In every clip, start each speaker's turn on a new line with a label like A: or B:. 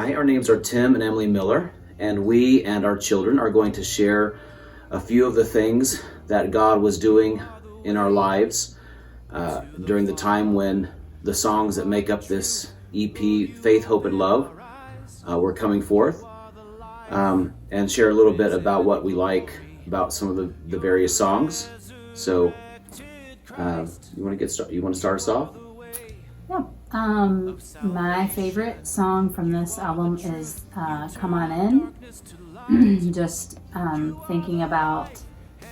A: Hi, our names are Tim and Emily Miller, and we and our children are going to share a few of the things that God was doing in our lives during the time when the songs that make up this EP, Faith, Hope, and Love, were coming forth, and share a little bit about what we like about some of the various songs. So, you want to start us off?
B: Yeah. My favorite song from this album is Come On In. Just thinking about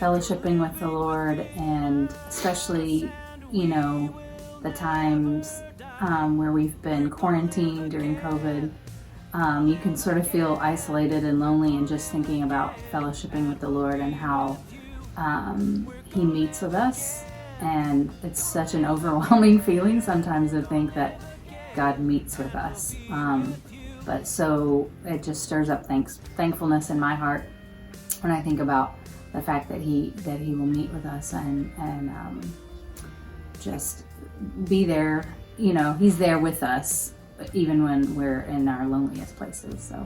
B: fellowshipping with the Lord, and especially, the times where we've been quarantined during COVID. You can sort of feel isolated and lonely, and just thinking about fellowshipping with the Lord and how He meets with us. And it's such an overwhelming feeling sometimes to think that God meets with us. But so it just stirs up thankfulness in my heart when I think about the fact that He will meet with us and just be there. He's there with us even when we're in our loneliest places. So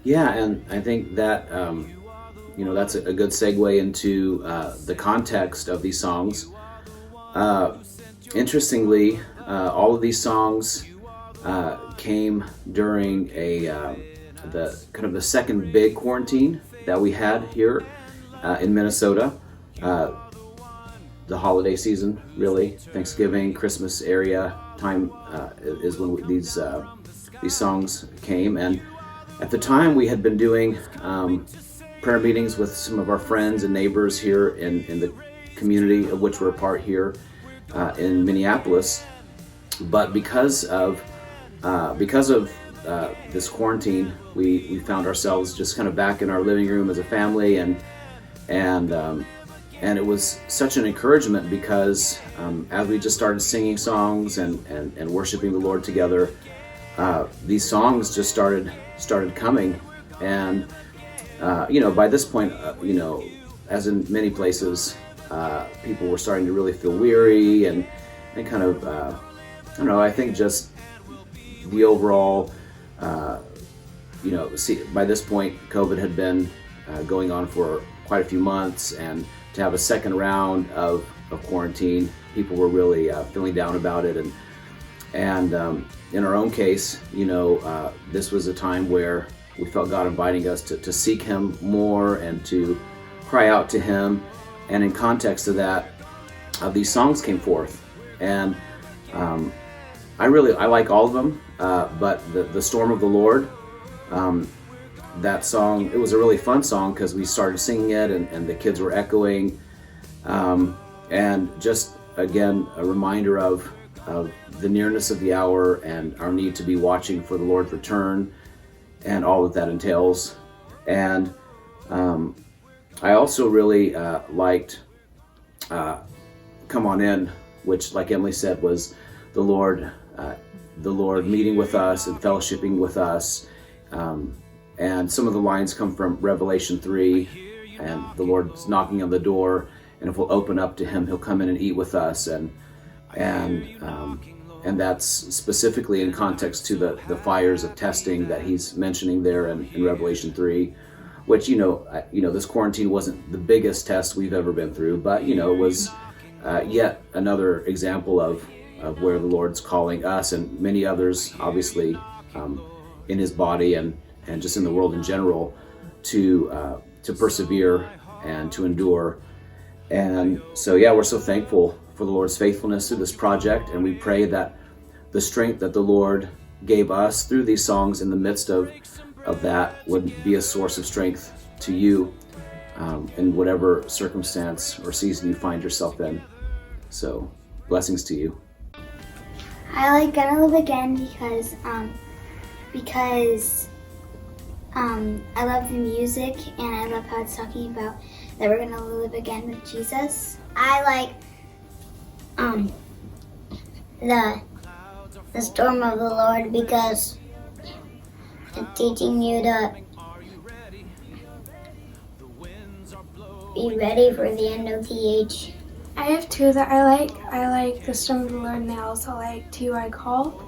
A: yeah, and I think that that's a good segue into the context of these songs. Interestingly, all of these songs came during the second big quarantine that we had here in Minnesota. The holiday season, really, Thanksgiving, Christmas area time is when these songs came. And at the time, we had been doing prayer meetings with some of our friends and neighbors here in the community of which we're a part here in Minneapolis. But because of this quarantine, we found ourselves just kind of back in our living room as a family, and it was such an encouragement because as we just started singing songs and worshiping the Lord together, these songs just started coming. And by this point, as in many places, people were starting to really feel weary and kind of, I think just the overall, by this point, COVID had been going on for quite a few months, and to have a second round of quarantine, people were really feeling down about it. And in our own case, this was a time where we felt God inviting us to seek Him more and to cry out to Him. And in context of that, these songs came forth. And I like all of them, but the Storm of the Lord, that song, it was a really fun song because we started singing it and the kids were echoing. And just, again, a reminder of the nearness of the hour and our need to be watching for the Lord's return and all that entails. And I also really liked Come On In, which, like Emily said, was the Lord meeting with us and fellowshipping with us. And some of the lines come from Revelation 3, and the Lord's knocking on the door, and if we'll open up to Him, He'll come in and eat with us. And that's specifically in context to the fires of testing that He's mentioning there in Revelation 3, which, this quarantine wasn't the biggest test we've ever been through, but, it was yet another example of where the Lord's calling us and many others, obviously, in His body and just in the world in general, to persevere and to endure. And so, yeah, we're so thankful for the Lord's faithfulness through this project, and we pray that the strength that the Lord gave us through these songs in the midst of that would be a source of strength to you in whatever circumstance or season you find yourself in. So, blessings to you.
C: I like Gonna Live Again because I love the music, and I love how it's talking about that we're gonna live again with Jesus. I like the Storm of the Lord because it's teaching you to be ready for the end of the age.
D: I have two that I like. I like the Storm of the Lord, and I also like To I Call.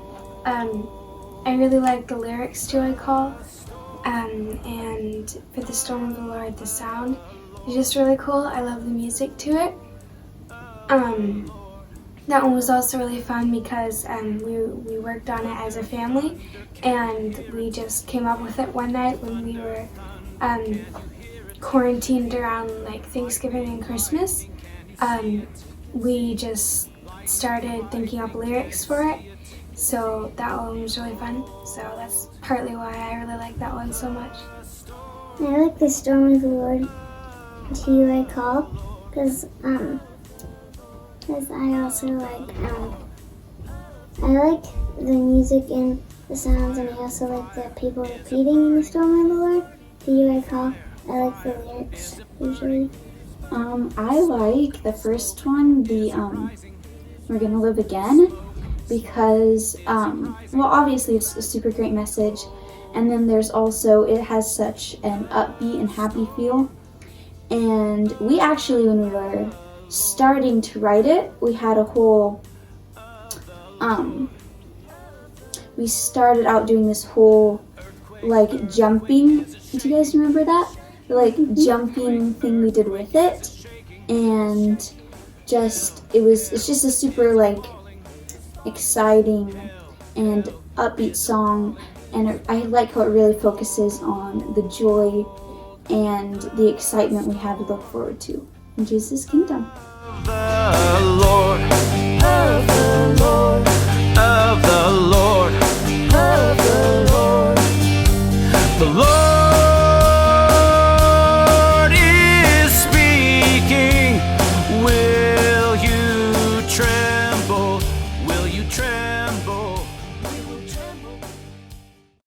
D: I really like the lyrics to I Call, and for the Storm of the Lord, the sound is just really cool. I love the music to it. That one was also really fun because we worked on it as a family, and we just came up with it one night when we were quarantined around like Thanksgiving and Christmas. We just started thinking up lyrics for it, so that one was really fun. So that's partly why I really like that one so much.
C: I like the Storm of the Lord, To You I Call, because I also like I like the music and the sounds, and I also like the people repeating in the Storm of the Lord, To You I Call. I like the lyrics usually.
E: I like the first one, the We're Gonna Live Again, because well, obviously it's a super great message, and then there's also, it has such an upbeat and happy feel. And we actually, when we were starting to write it, we had a whole we started out doing this whole like jumping. Do you guys remember that? The like jumping thing we did with it, and it's just a super like exciting and upbeat song, and I like how it really focuses on the joy and the excitement we have to look forward to in Jesus' kingdom.
F: The Lord, of the Lord, of the Lord, of the Lord, the Lord.